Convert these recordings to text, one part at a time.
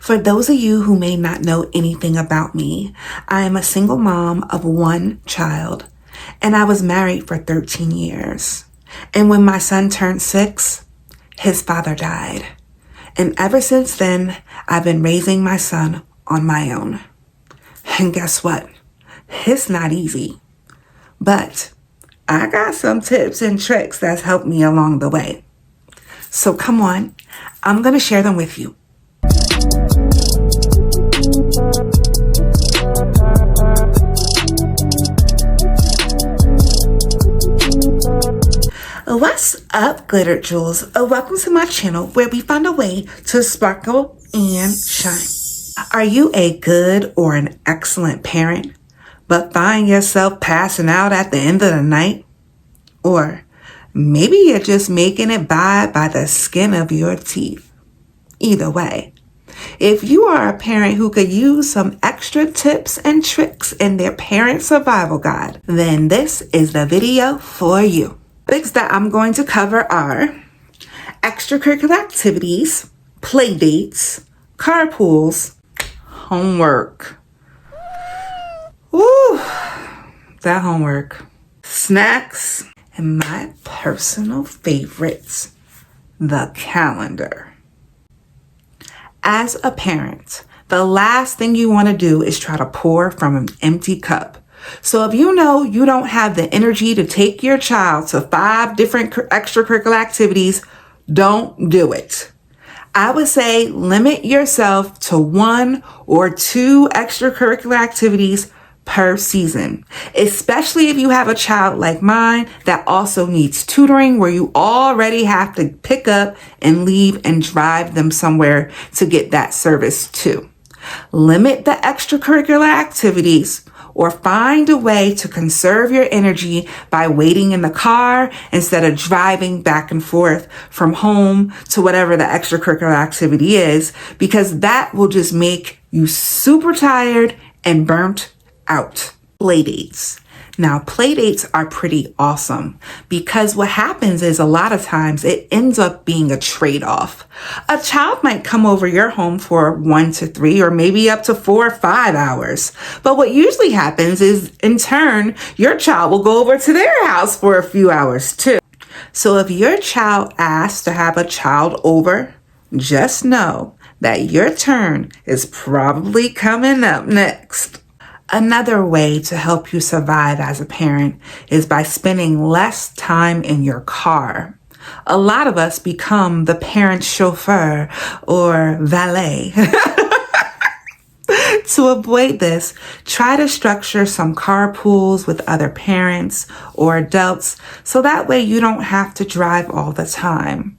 For those of you who may not know anything about me, I am a single mom of one child, and I was married for 13 years. And when my son turned 6, his father died. And ever since then, I've been raising my son on my own. And guess what? It's not easy. But I got some tips and tricks that's helped me along the way. So come on, I'm going to share them with you. What's up, Glitter Jewels? Welcome to my channel where we find a way to sparkle and shine. Are you a good or an excellent parent, but find yourself passing out at the end of the night? Or maybe you're just making it by the skin of your teeth. Either way, if you are a parent who could use some extra tips and tricks in their parent survival guide, then this is the video for you. Topics that I'm going to cover are extracurricular activities, play dates, carpools, homework. Woo, that homework. Snacks, and my personal favorites, the calendar. As a parent, the last thing you want to do is try to pour from an empty cup. So if you know you don't have the energy to take your child to 5 different extracurricular activities, don't do it. I would say limit yourself to 1 or 2 extracurricular activities per season, especially if you have a child like mine that also needs tutoring where you already have to pick up and leave and drive them somewhere to get that service too. Limit the extracurricular activities or find a way to conserve your energy by waiting in the car instead of driving back and forth from home to whatever the extracurricular activity is, because that will just make you super tired and burnt out. Play dates. Now, play dates are pretty awesome because what happens is a lot of times it ends up being a trade-off. A child might come over your home for 1 to 3 or maybe up to 4 or 5 hours. But what usually happens is in turn, your child will go over to their house for a few hours too. So if your child asks to have a child over, just know that your turn is probably coming up next. Another way to help you survive as a parent is by spending less time in your car. A lot of us become the parent chauffeur or valet. To avoid this, try to structure some carpools with other parents or adults so that way you don't have to drive all the time.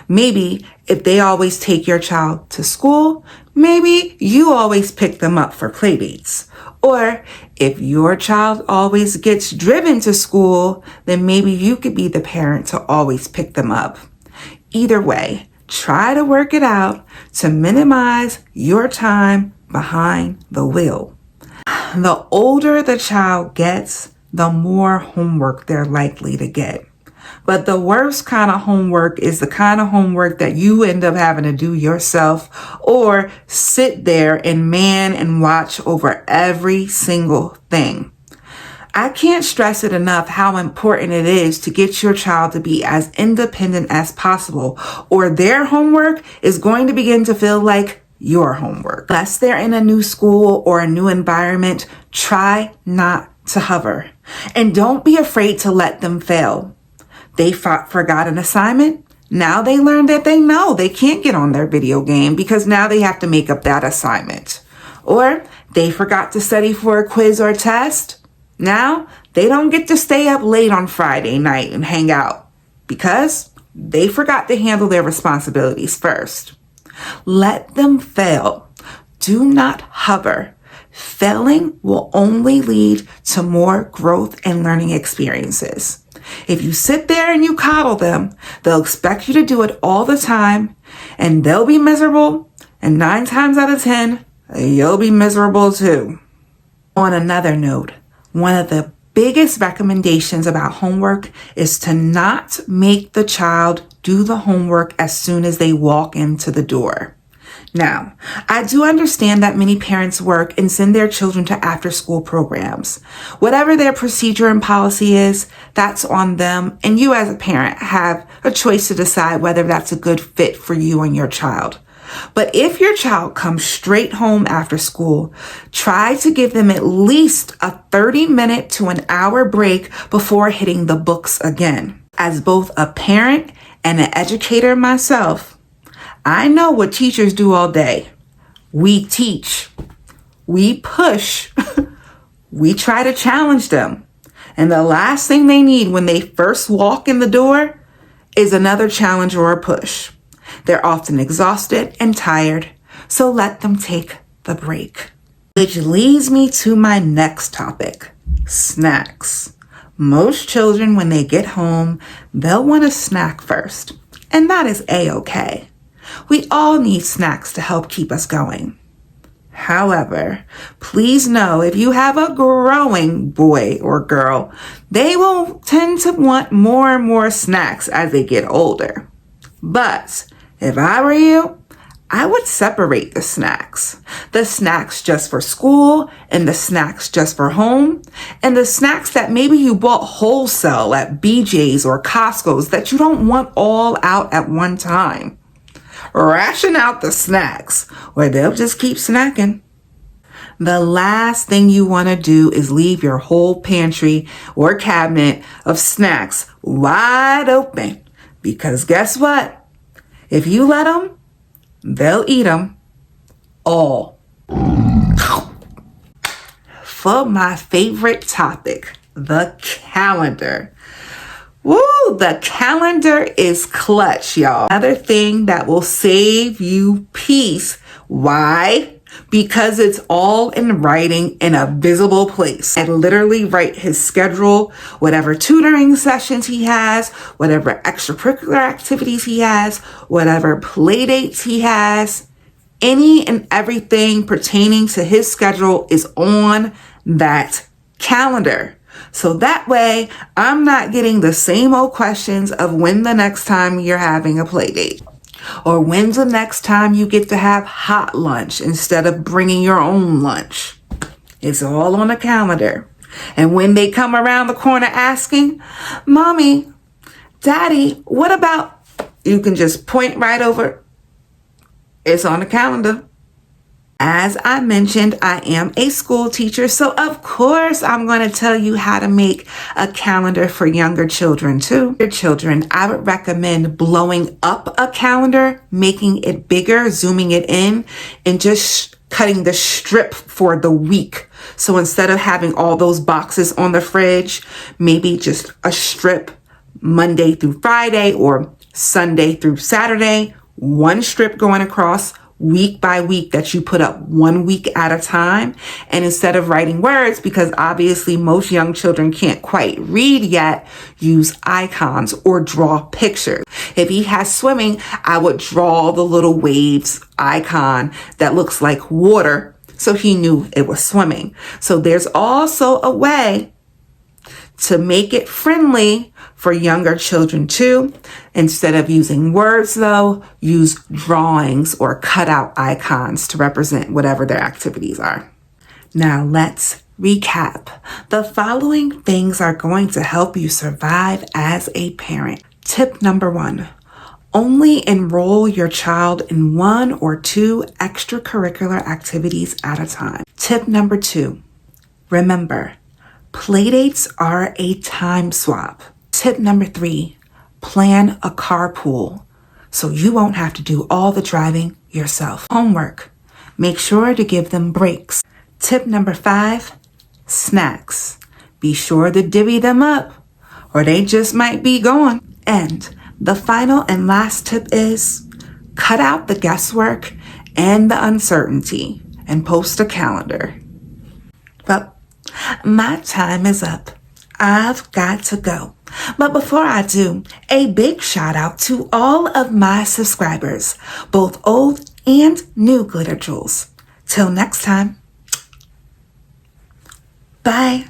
Maybe if they always take your child to school, maybe you always pick them up for play dates. Or if your child always gets driven to school, then maybe you could be the parent to always pick them up. Either way, try to work it out to minimize your time behind the wheel. The older the child gets, the more homework they're likely to get. But the worst kind of homework is the kind of homework that you end up having to do yourself or sit there and man and watch over every single thing. I can't stress it enough how important it is to get your child to be as independent as possible, or their homework is going to begin to feel like your homework. Unless they're in a new school or a new environment, try not to hover. And don't be afraid to let them fail. They forgot an assignment. Now they learn that they know they can't get on their video game because now they have to make up that assignment. Or they forgot to study for a quiz or test. Now they don't get to stay up late on Friday night and hang out because they forgot to handle their responsibilities first. Let them fail. Do not hover. Failing will only lead to more growth and learning experiences. If you sit there and you coddle them, they'll expect you to do it all the time, and they'll be miserable, and 9 times out of 10, you'll be miserable too. On another note, one of the biggest recommendations about homework is to not make the child do the homework as soon as they walk into the door. Now, I do understand that many parents work and send their children to after-school programs. Whatever their procedure and policy is, that's on them, and you as a parent have a choice to decide whether that's a good fit for you and your child. But if your child comes straight home after school, try to give them at least a 30-minute to an hour break before hitting the books again. As both a parent and an educator myself, I know what teachers do all day. We teach, we push, we try to challenge them. And the last thing they need when they first walk in the door is another challenge or a push. They're often exhausted and tired, so let them take the break. Which leads me to my next topic, snacks. Most children, when they get home, they'll want a snack first, and that is a-okay. We all need snacks to help keep us going. However, please know if you have a growing boy or girl, they will tend to want more and more snacks as they get older. But if I were you, I would separate the snacks. The snacks just for school and the snacks just for home, and the snacks that maybe you bought wholesale at BJ's or Costco's that you don't want all out at one time. Ration out the snacks, or they'll just keep snacking. The last thing you want to do is leave your whole pantry or cabinet of snacks wide open, because guess what? If you let them, they'll eat them all. For my favorite topic, the calendar. Woo, the calendar is clutch, y'all. Another thing that will save you peace. Why? Because it's all in writing in a visible place. And literally write his schedule, whatever tutoring sessions he has, whatever extracurricular activities he has, whatever play dates he has. Any and everything pertaining to his schedule is on that calendar. So that way, I'm not getting the same old questions of when the next time you're having a play date. Or when's the next time you get to have hot lunch instead of bringing your own lunch. It's all on the calendar. And when they come around the corner asking, Mommy, Daddy, what about, you can just point right over. It's on the calendar. As I mentioned, I am a school teacher, so of course I'm going to tell you how to make a calendar for younger children too. Your children, I would recommend blowing up a calendar, making it bigger, zooming it in, and just cutting the strip for the week. So instead of having all those boxes on the fridge, maybe just a strip Monday through Friday or Sunday through Saturday, one strip going across week by week that you put up 1 week at a time. And instead of writing words, because obviously most young children can't quite read yet, use icons or draw pictures. If he has swimming, I would draw the little waves icon that looks like water so he knew it was swimming. So there's also a way to make it friendly for younger children too. Instead of using words though, use drawings or cutout icons to represent whatever their activities are. Now let's recap. The following things are going to help you survive as a parent. Tip number 1, only enroll your child in 1 or 2 extracurricular activities at a time. Tip number 2, remember, playdates are a time swap. Tip number 3, plan a carpool so you won't have to do all the driving yourself. Homework, make sure to give them breaks. Tip number 5, snacks. Be sure to divvy them up or they just might be gone. And the final and last tip is cut out the guesswork and the uncertainty and post a calendar. Well, my time is up. I've got to go. But before I do, a big shout out to all of my subscribers, both old and new Glitter Jewels. Till next time. Bye.